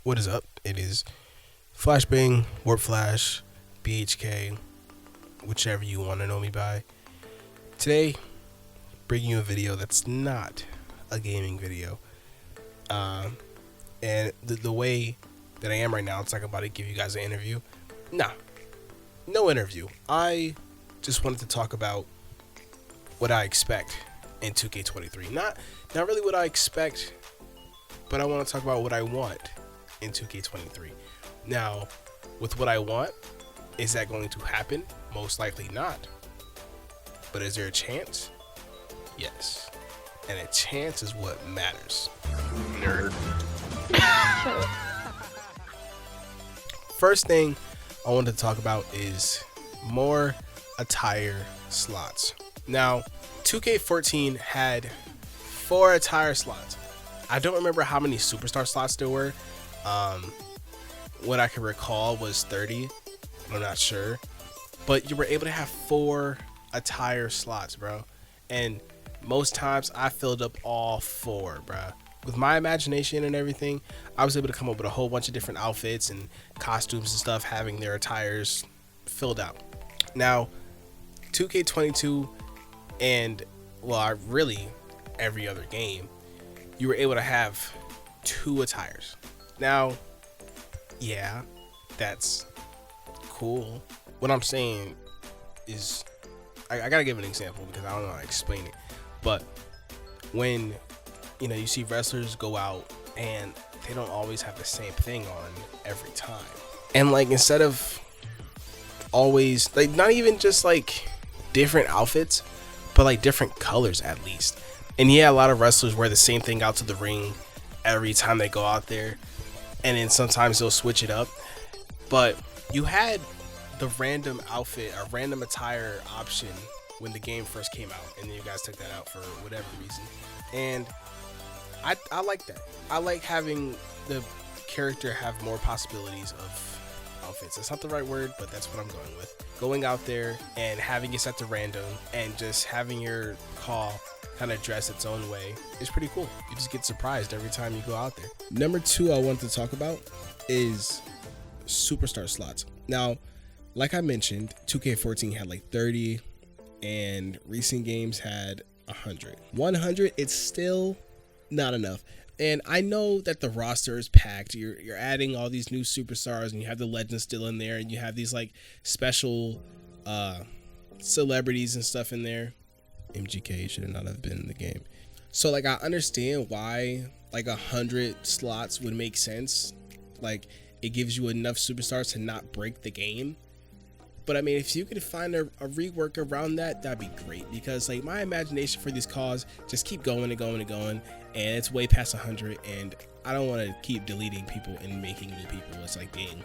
What is up? It is Flashbang, Warp Flash, BHK, whichever you want to know me by. Today, bringing you a video that's not a gaming video. And the way that I am right now, it's like I'm about to give you guys an interview. Nah, no interview. I just wanted to talk about what I expect in 2K23. Not really what I expect, but I want to talk about what I want in 2K23. Now, with what I want, is that going to happen? Most likely not. But is there a chance? Yes. And a chance is what matters. Nerd. First thing I wanted to talk about is more attire slots. Now, 2K14 had 4 attire slots. I don't remember how many superstar slots there were. What I can recall was 30. I'm not sure. But you were able to have 4 attire slots, bro. And most times I filled up all 4, bro. With my imagination and everything, I was able to come up with a whole bunch of different outfits and costumes and stuff having their attires filled out. Now, 2K22 and, well, really every other game, you were able to have 2 attires. Now, yeah, that's cool. What I'm saying is, I gotta give an example because I don't know how to explain it. But when, you see wrestlers go out and they don't always have the same thing on every time. And like, instead of always, like, not even just like different outfits, but like different colors at least. And yeah, a lot of wrestlers wear the same thing out to the ring every time they go out there. And then sometimes they'll switch it up. But you had the random outfit, a random attire option when the game first came out. And then you guys took that out for whatever reason. And I like that. I like having the character have more possibilities of outfits. That's not the right word, but that's what I'm going with. Going out there and having it set to random and just having your call kind of dress its own way is pretty cool. You just get surprised every time you go out there. Number 2 I wanted to talk about is superstar slots. Now, like I mentioned, 2K14 had like 30 and recent games had 100. 100, it's still not enough. And I know that the roster is packed. You're adding all these new superstars and you have the legends still in there and you have these like special celebrities and stuff in there. MGK should not have been in the game. So like, I understand why like 100 slots would make sense. Like, it gives you enough superstars to not break the game. But I mean, if you could find a rework around that, that'd be great. Because like, my imagination for these calls just keep going and going and going, and it's way past 100. And I don't want to keep deleting people and making new people. It's like, dang,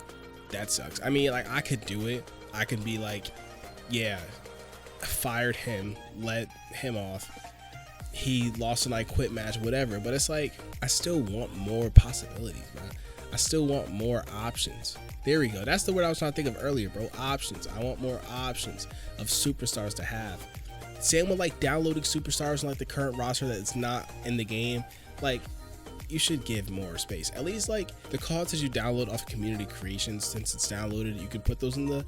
that sucks. I mean, like, I could do it. I could be like, yeah, fired him, let him off. He lost an I quit match, whatever. But it's like, I still want more possibilities, man. I still want more options. There we go. That's the word I was trying to think of earlier, bro. Options. I want more options of superstars to have. Same with like downloading superstars on like the current roster that's not in the game. Like, you should give more space. At least like the cards that you download off community creations, since it's downloaded, you can put those in the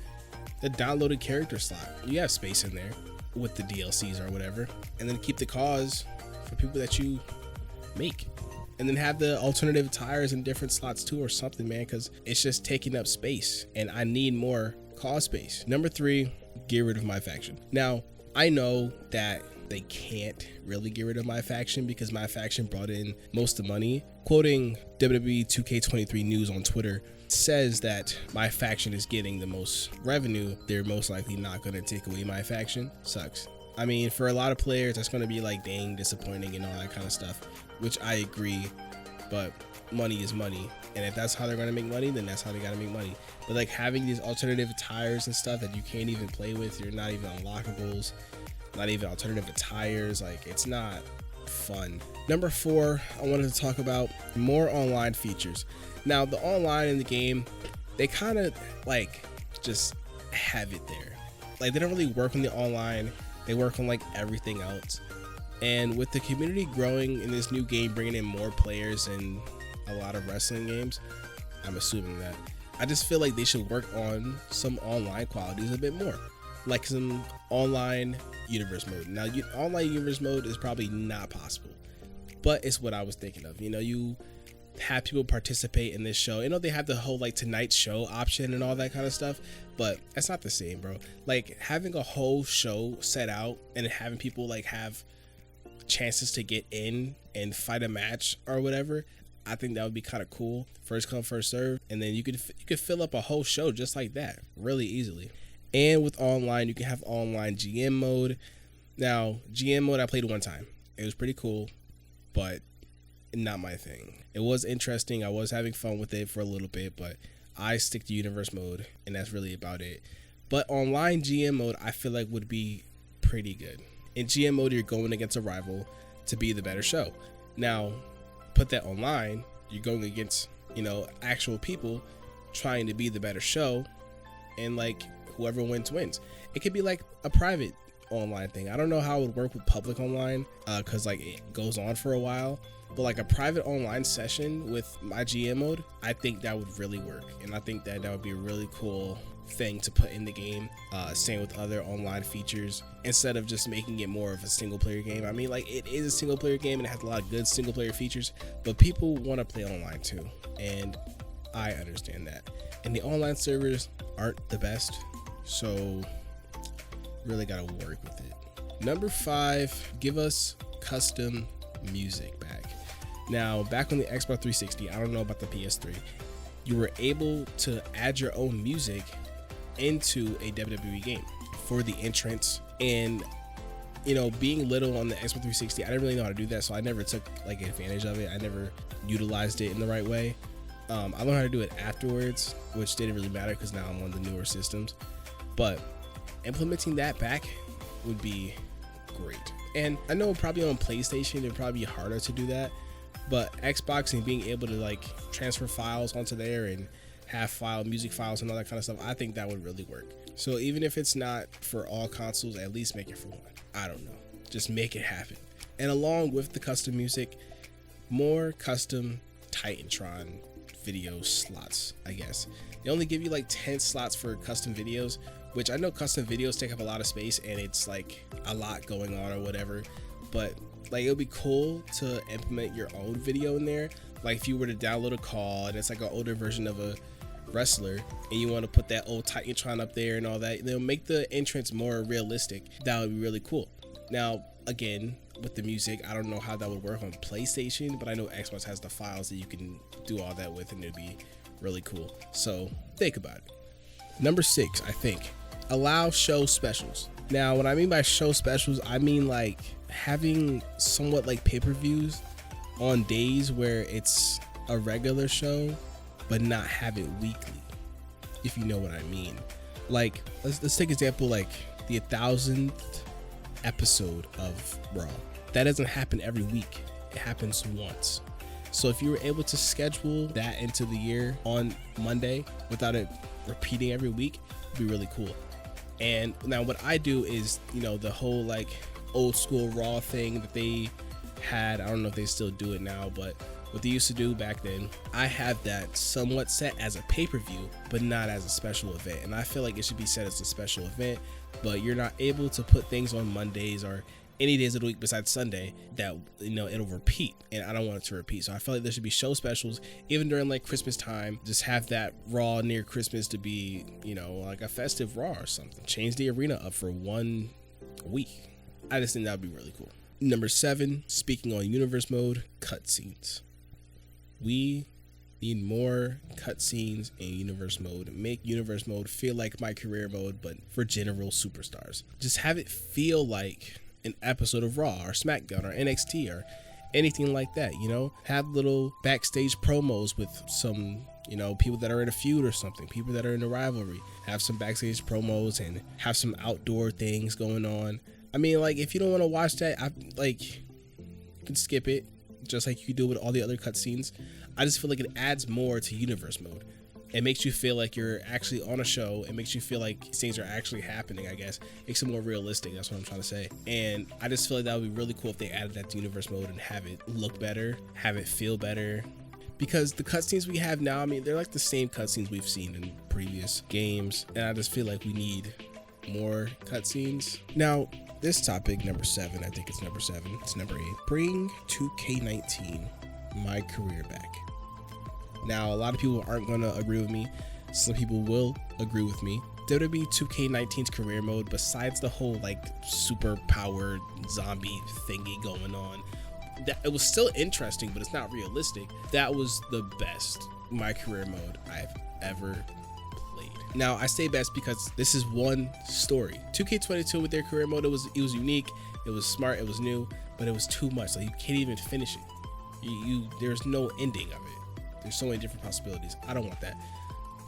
downloaded character slot. You have space in there with the DLCs or whatever. And then keep the cause for people that you make. And then have the alternative attires in different slots too or something, man, because it's just taking up space and I need more cause space. Number 3, get rid of my faction. Now, I know that they can't really get rid of my faction because my faction brought in most of the money. Quoting WWE2K23 news on Twitter, says that my faction is getting the most revenue. They're most likely not going to take away my faction. Sucks. I mean, for a lot of players, that's going to be like, dang, disappointing and all that kind of stuff, which I agree, but money is money. And if that's how they're going to make money, then that's how they got to make money. But like, having these alternative attires and stuff that you can't even play with, you're not even unlockables, not even alternative attires, like, it's not fun. Number 4, I wanted to talk about more online features. Now, the online in the game, they kind of like just have it there. Like, they don't really work on the online. They work on like everything else. And with the community growing in this new game, bringing in more players and a lot of wrestling games, I'm assuming that. I just feel like they should work on some online qualities a bit more, like some online universe mode. Now, online universe mode is probably not possible, but it's what I was thinking of. You have people participate in this show. They have the whole like Tonight Show option and all that kind of stuff, but it's not the same, bro. Like having a whole show set out and having people like have chances to get in and fight a match or whatever, I think that would be kind of cool. First come, first serve, and then you could fill up a whole show just like that really easily. And with online, you can have online GM mode. Now, GM mode I played one time. It was pretty cool, but not my thing. It was interesting. I was having fun with it for a little bit, but I stick to universe mode, and that's really about it. But online GM mode, I feel like would be pretty good. In GM mode, you're going against a rival to be the better show. Now, put that online, you're going against, actual people trying to be the better show, and like whoever wins. It could be like a private online thing. I don't know how it would work with public online, because like it goes on for a while. But like a private online session with my GM mode, I think that would really work. And I think that would be a really cool thing to put in the game. Same with other online features, instead of just making it more of a single player game. I mean, like it is a single player game and it has a lot of good single player features, but people want to play online too. And I understand that. And the online servers aren't the best, so really got to work with it. Number 5, give us custom music back. Now, back on the Xbox 360, I don't know about the PS3, you were able to add your own music into a WWE game for the entrance. And, being little on the Xbox 360, I didn't really know how to do that, so I never took like advantage of it. I never utilized it in the right way. I learned how to do it afterwards, which didn't really matter because now I'm on the newer systems. But implementing that back would be great. And I know probably on PlayStation it'd probably be harder to do that, but Xbox and being able to like transfer files onto there and have music files and all that kind of stuff, I think that would really work. So even if it's not for all consoles, at least make it for one. I don't know, just make it happen. And along with the custom music, more custom Titantron video slots, I guess. They only give you like 10 slots for custom videos, which I know custom videos take up a lot of space and it's like a lot going on or whatever, but like it would be cool to implement your own video in there. Like if you were to download a call and it's like an older version of a wrestler and you want to put that old Titantron up there and all that, they'll make the entrance more realistic. That would be really cool. Now again, with the music, I don't know how that would work on PlayStation, but I know Xbox has the files that you can do all that with and it'd be really cool. So think about it. Number 6, I think, allow show specials. Now what I mean by show specials, I mean like having somewhat like pay-per-views on days where it's a regular show but not have it weekly, if you know what I mean. Like let's take example like the 1000th episode of Raw. That doesn't happen every week, it happens once. So if you were able to schedule that into the year on Monday without it repeating every week, it'd be really cool. And now what I do is, the whole like old school Raw thing that they had, I don't know if they still do it now, but what they used to do back then, I have that somewhat set as a pay-per-view, but not as a special event. And I feel like it should be set as a special event, but you're not able to put things on Mondays or any days of the week besides Sunday that, it'll repeat, and I don't want it to repeat. So I feel like there should be show specials, even during like Christmas time. Just have that Raw near Christmas to be, like a festive Raw or something. Change the arena up for 1 week. I just think that would be really cool. Number 7, speaking on universe mode, cutscenes. We need more cutscenes in universe mode. Make universe mode feel like my career mode, but for general superstars. Just have it feel like an episode of Raw or SmackDown or NXT or anything like that. Have little backstage promos with some, people that are in a feud or something, people that are in a rivalry. Have some backstage promos and have some outdoor things going on. I mean, like, if you don't want to watch that, you can skip it, just like you do with all the other cutscenes. I just feel like it adds more to universe mode. It makes you feel like you're actually on a show. It makes you feel like things are actually happening, I guess. Makes it more realistic. That's what I'm trying to say. And I just feel like that would be really cool if they added that to universe mode and have it look better, have it feel better. because the cutscenes we have now, I mean, they're like the same cutscenes we've seen in previous games, and I just feel like we need more cutscenes. Now, this topic, number 7, I think it's number 7, it's number 8. Bring 2K19 my career back. Now, a lot of people aren't going to agree with me. Some people will agree with me. WWE 2K19's career mode, besides the whole like super powered zombie thingy going on, that it was still interesting, but it's not realistic. That was the best my career mode I've ever played. Now, I say best because this is one story. 2K22 with their career mode, it was unique, it was smart, it was new, but it was too much. Like, you can't even finish it. There's no ending of it. There's so many different possibilities. I don't want that.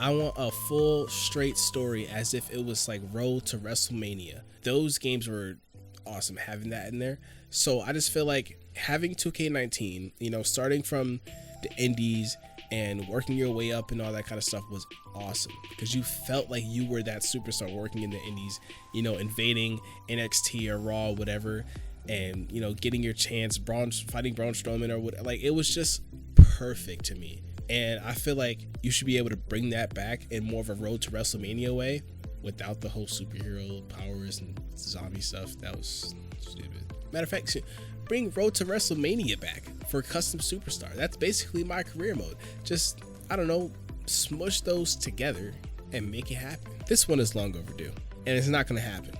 I want a full straight story as if it was like Road to WrestleMania. Those games were awesome having that in there. So I just feel like having 2K19, you know, starting from the indies and working your way up and all that kind of stuff was awesome, because you felt like you were that superstar working in the indies, you know, invading NXT or Raw, whatever, and, you know, getting your chance, fighting Braun Strowman or what. Like, it was just perfect to me. And I feel like you should be able to bring that back in more of a Road to WrestleMania way without the whole superhero powers and zombie stuff. That was stupid. Matter of fact, bring Road to WrestleMania back for custom superstar. That's basically my career mode. Just, I don't know, smush those together and make it happen. This one is long overdue, and it's not going to happen.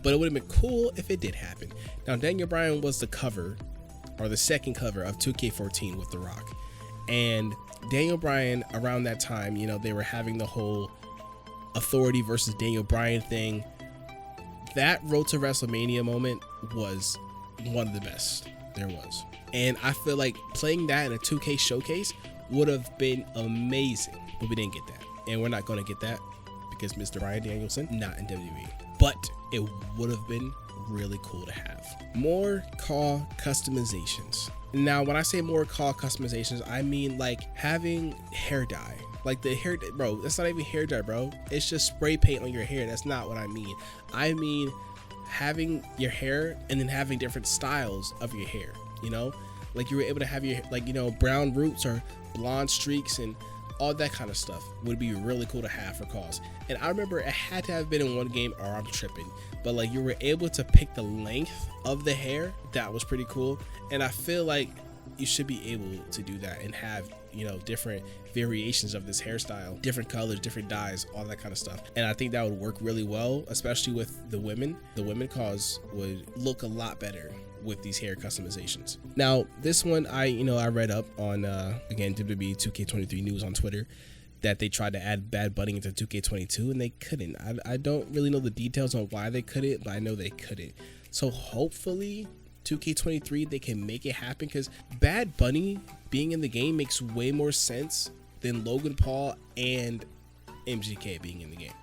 But it would have been cool if it did happen. Now, Daniel Bryan was the cover, or the second cover of 2K14 with The Rock. And Daniel Bryan, around that time, you know, they were having the whole Authority versus Daniel Bryan thing. That Road to WrestleMania moment was one of the best there was. And I feel like playing that in a 2K showcase would have been amazing, but we didn't get that. And we're not going to get that because Mr. Bryan Danielson, not in WWE. But it would have been really cool to have more call customizations. Now, when I say more call customizations, I mean like having hair dye. Like the hair, bro, that's not even hair dye, bro. It's just spray paint on your hair. That's not what I mean. I mean having your hair and then having different styles of your hair, you know? Like you were able to have your, like, you know, brown roots or blonde streaks and all that kind of stuff would be really cool to have for calls. And I remember it had to have been in one game, or I'm tripping, but like you were able to pick the length of the hair. That was pretty cool. And I feel like you should be able to do that and have, you know, different variations of this hairstyle, different colors, different dyes, all that kind of stuff. And I think that would work really well, especially with the women. The women calls would look a lot better with these hair customizations. Now, this one, I read up on, again, WWE 2K23 news on Twitter, that they tried to add Bad Bunny into 2K22 and they couldn't. I don't really know the details on why they couldn't, but I know they couldn't. So hopefully 2K23, they can make it happen, because Bad Bunny being in the game makes way more sense than Logan Paul and MGK being in the game.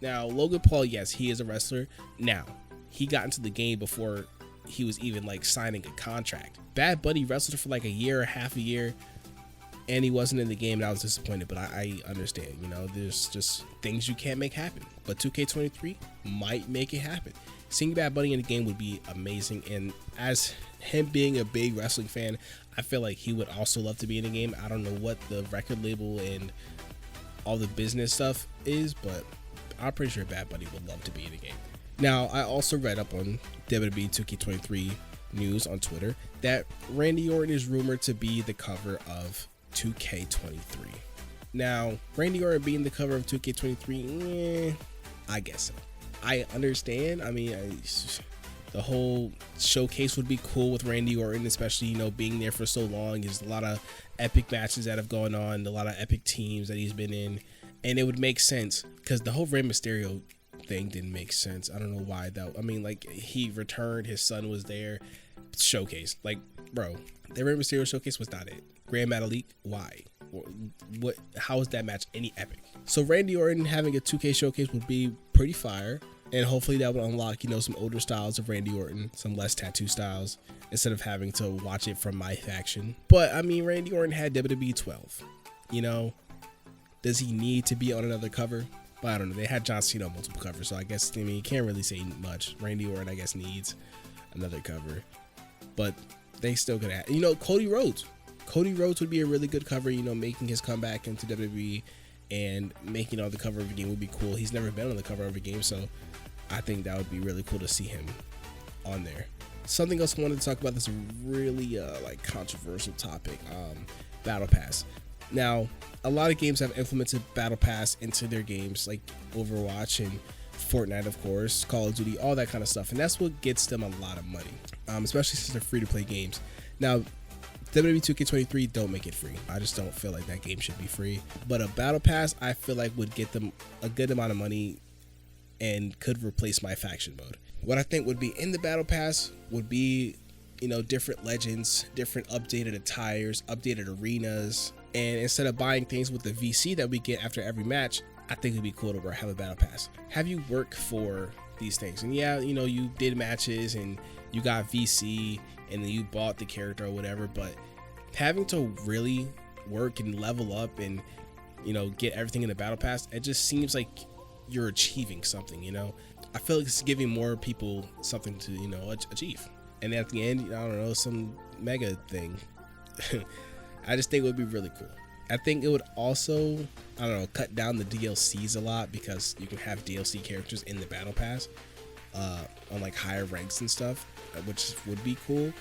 Now, Logan Paul, yes, he is a wrestler. Now, he got into the game before he was even like signing a contract. Bad Bunny wrestled for like a year or half a year, and he wasn't in the game, and I was disappointed. But I understand, you know, there's just things you can't make happen. But 2K23 might make it happen. Seeing Bad Bunny in the game would be amazing, and as him being a big wrestling fan, I feel like he would also love to be in the game. I don't know what the record label and all the business stuff is, but I'm pretty sure Bad Bunny would love to be in the game. Now, I also read up on WWE 2K23 news on Twitter that Randy Orton is rumored to be the cover of 2K23. Now, Randy Orton being the cover of 2K23, I guess so. I understand. I mean, the whole showcase would be cool with Randy Orton, especially, you know, being there for so long. There's a lot of epic matches that have gone on, a lot of epic teams that he's been in, and it would make sense, because the whole Rey Mysterio thing didn't make sense. I don't know why that. I mean, like, he returned, his son was there, showcase. Like, bro, the Rey Mysterio showcase was not it. Grand Metalik, why? What? How is that match any epic? So Randy Orton having a 2K showcase would be pretty fire, and hopefully that would unlock, you know, some older styles of Randy Orton, some less tattoo styles, instead of having to watch it from my faction. But I mean, Randy Orton had WWE 12. You know, does he need to be on another cover? Well, I don't know. They had John Cena on multiple covers, so I guess, I mean, you can't really say much. Randy Orton, I guess, needs another cover, but they still could have, you know, Cody Rhodes. Cody Rhodes would be a really good cover, making his comeback into WWE and making on the cover of a game would be cool. He's never been on the cover of a game, so I think that would be really cool to see him on there. Something else I wanted to talk about that's a really controversial topic, Battle Pass. Now, a lot of games have implemented Battle Pass into their games, like Overwatch and Fortnite, of course, Call of Duty, all that kind of stuff, and that's what gets them a lot of money, especially since they're free-to-play games. Now, WWE2K23 don't make it free. I just don't feel like that game should be free. But a Battle Pass, I feel like would get them a good amount of money and could replace my faction mode. What I think would be in the Battle Pass would be, different legends, different updated attires, updated arenas. And instead of buying things with the VC that we get after every match, I think it'd be cool to have a Battle Pass. Have you work for these things? And yeah, you did matches and you got VC and then you bought the character or whatever, but having to really work and level up and get everything in the Battle Pass, it just seems like you're achieving something. I feel like it's giving more people something to achieve, and at the end, I don't know, some mega thing. I just think it would be really cool. I think it would also, cut down the DLCs a lot, because you can have DLC characters in the Battle Pass on like higher ranks and stuff, which would be cool.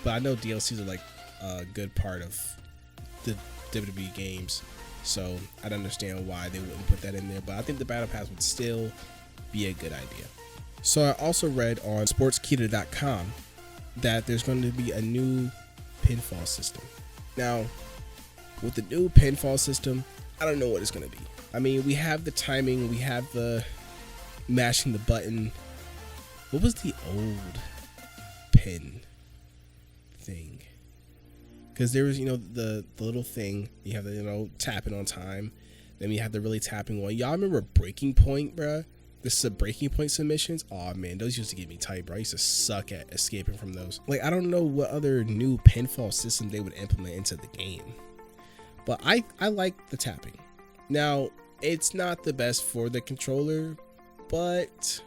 But I know DLCs are like a good part of the WWE games, so I'd understand why they wouldn't put that in there. But I think the Battle Pass would still be a good idea. So I also read on sportskita.com that there's going to be a new pinfall system. Now, with the new pinfall system, I don't know what it's going to be. I mean, we have the timing, we have the mashing the button. What was the old pin thing? Because there was, the little thing, you have the, tapping on time. Then you have the really tapping one. Y'all remember Breaking Point, bruh? This is a Breaking Point submissions. Oh man, those used to get me tight, bro. I used to suck at escaping from those. Like, I don't know what other new pinfall system they would implement into the game, but I like the tapping. Now, it's not the best for the controller, but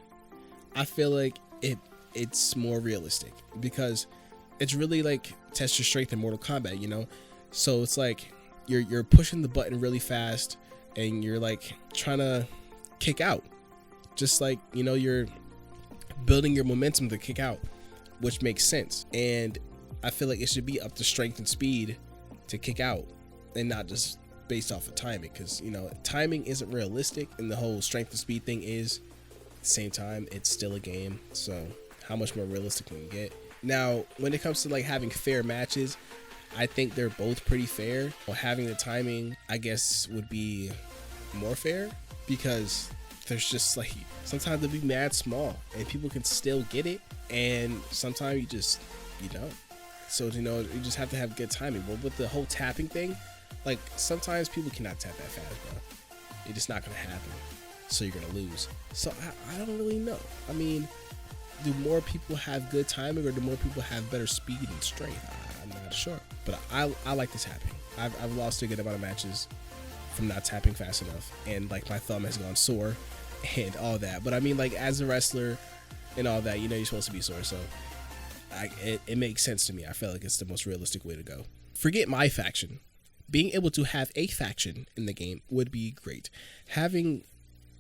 I feel like it's more realistic, because it's really like test your strength in Mortal Kombat, So it's like you're pushing the button really fast and you're like trying to kick out. Just like, you're building your momentum to kick out, which makes sense. And I feel like it should be up to strength and speed to kick out, and not just based off of timing, because, timing isn't realistic, and the whole strength and speed thing is. At the same time, it's still a game, so how much more realistic can you get? Now, when it comes to like having fair matches, I think they're both pretty fair. Well, having the timing, I guess, would be more fair, because there's just like, sometimes they'll be mad small and people can still get it, and sometimes you don't. So you just have to have good timing. But with the whole tapping thing, like, sometimes people cannot tap that fast, bro. It's just not gonna happen, so you're gonna lose. So I don't really know. I mean, do more people have good timing, or do more people have better speed and strength? I'm not sure, but I like the tapping. I've lost a good amount of matches from not tapping fast enough, and like my thumb has gone sore and all that. But I mean, like, as a wrestler and all that, you're supposed to be sore, so it makes sense to me. I feel like it's the most realistic way to go. Forget my faction. Being able to have a faction in the game would be great. Having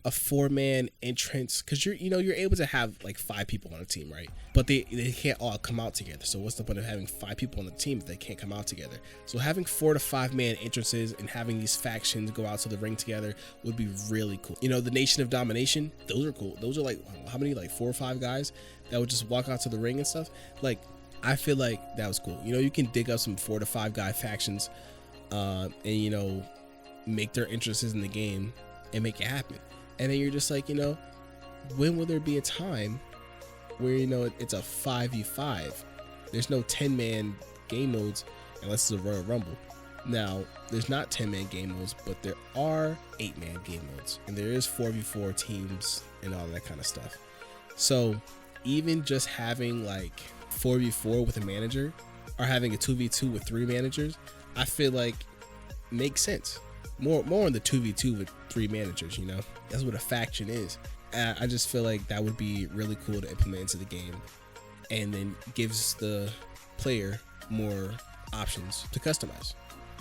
a 4-man entrance, because you're able to have like 5 people on a team, right? But they can't all come out together. So what's the point of having 5 people on the team if they can't come out together? So having 4 to 5 man entrances and having these factions go out to the ring together would be really cool. The Nation of Domination, those are cool. Those are like, how many, like 4 or 5 guys that would just walk out to the ring and stuff. Like, I feel like that was cool. You can dig up some 4 to 5 guy factions and make their entrances in the game and make it happen. And then you're just like, when will there be a time where, it's a 5v5? There's no 10-man game modes unless it's a Royal Rumble. Now, there's not 10-man game modes, but there are 8-man game modes. And there is 4v4 teams and all that kind of stuff. So even just having like 4v4 with a manager, or having a 2v2 with 3 managers, I feel like makes sense. More on the 2v2 with 3 managers, That's what a faction is. I just feel like that would be really cool to implement into the game, and then gives the player more options to customize.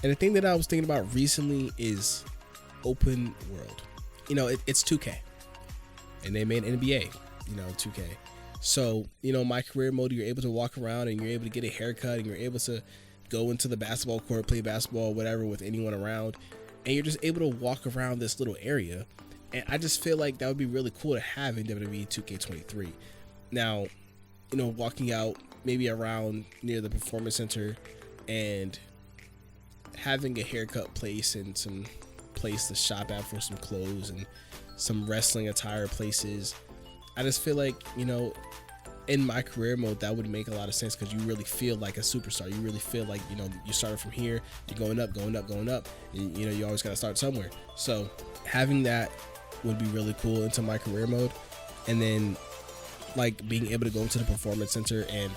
And the thing that I was thinking about recently is open world. You know, it's 2K, and they made NBA, 2K. So, my career mode, you're able to walk around and you're able to get a haircut and you're able to go into the basketball court, play basketball, whatever, with anyone around. And you're just able to walk around this little area. And I just feel like that would be really cool to have in WWE2K23. Now, walking out maybe around near the performance center and having a haircut place and some place to shop at for some clothes and some wrestling attire places. I just feel like, in my career mode, that would make a lot of sense because you really feel like a superstar. You really feel like, you started from here, you're going up, and, you always got to start somewhere. So having that would be really cool into my career mode. And then like being able to go into the performance center and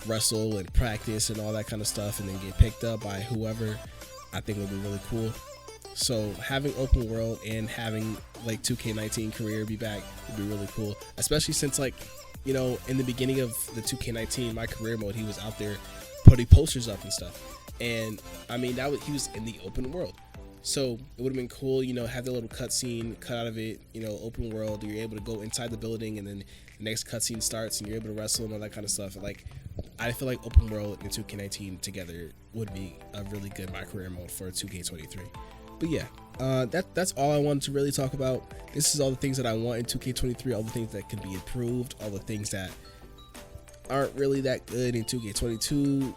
wrestle and practice and all that kind of stuff and then get picked up by whoever, I think would be really cool. So having open world and having like 2K19 career be back would be really cool, especially since like, in the beginning of the 2K19, my career mode, he was out there putting posters up and stuff. And I mean, he was in the open world. So it would have been cool, have the little cutscene cut out of it, open world. You're able to go inside the building and then the next cutscene starts and you're able to wrestle and all that kind of stuff. Like, I feel like open world and 2K19 together would be a really good my career mode for 2K23. But yeah, that's all I wanted to really talk about. This is all the things that I want in 2K23, all the things that can be improved, all the things that aren't really that good in 2K22,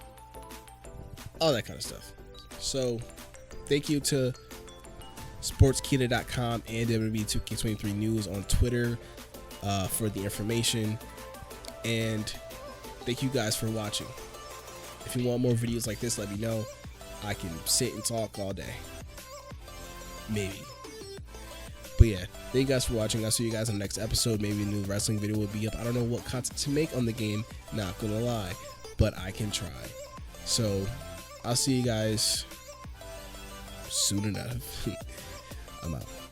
all that kind of stuff. So thank you to sportskita.com and WWE2K23 News on Twitter for the information. And thank you guys for watching. If you want more videos like this, let me know. I can sit and talk all day. Maybe. But yeah, thank you guys for watching. I'll see you guys in the next episode. Maybe a new wrestling video will be up. I don't know what content to make on the game, not gonna lie, but I can try. So I'll see you guys soon enough. I'm out.